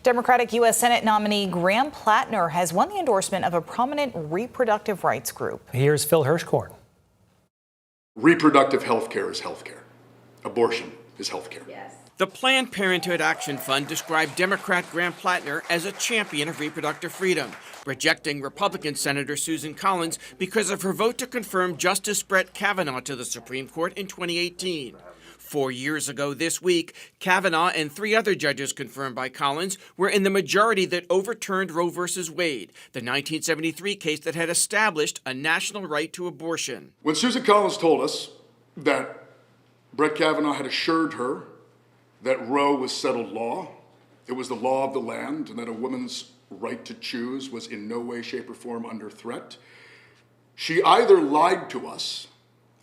Democratic U.S. Senate nominee Graham Platner has won the endorsement of a prominent reproductive rights group. Here's Phil Hirschkorn. Reproductive health care is health care. Abortion is health care. Yes. The Planned Parenthood Action Fund described Democrat Graham Platner as a champion of reproductive freedom, rejecting Republican Senator Susan Collins because of her vote to confirm Justice Brett Kavanaugh to the Supreme Court in 2018. 4 years ago this week, Kavanaugh and 3 other judges confirmed by Collins were in the majority that overturned Roe v. Wade, the 1973 case that had established a national right to abortion. When Susan Collins told us that Brett Kavanaugh had assured her that Roe was settled law, it was the law of the land, and that a woman's right to choose was in no way, shape, or form under threat, she either lied to us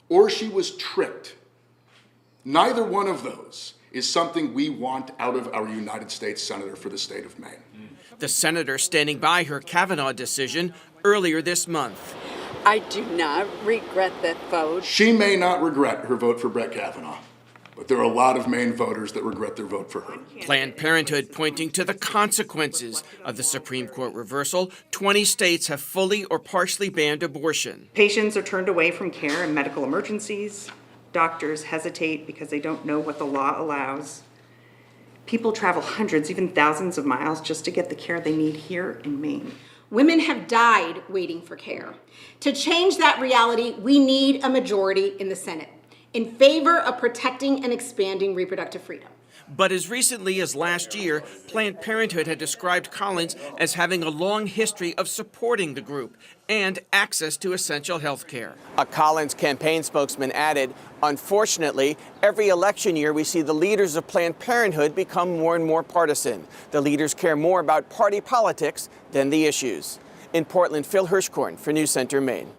or she was tricked. Neither one of those is something we want out of our United States Senator for the state of Maine. The senator standing by her Kavanaugh decision earlier this month. I do not regret that vote. She may not regret her vote for Brett Kavanaugh, but there are a lot of Maine voters that regret their vote for her. Planned Parenthood pointing to the consequences of the Supreme Court reversal. 20 states have fully or partially banned abortion. Patients are turned away from care in medical emergencies. Doctors hesitate because they don't know what the law allows. People travel hundreds, even thousands of miles just to get the care they need here in Maine. Women have died waiting for care. To change that reality, we need a majority in the Senate in favor of protecting and expanding reproductive freedom. But as recently as last year, Planned Parenthood had described Collins as having a long history of supporting the group and access to essential health care. A Collins campaign spokesman added, unfortunately, every election year we see the leaders of Planned Parenthood become more and more partisan. The leaders care more about party politics than the issues. In Portland, Phil Hirschkorn for News Center, Maine.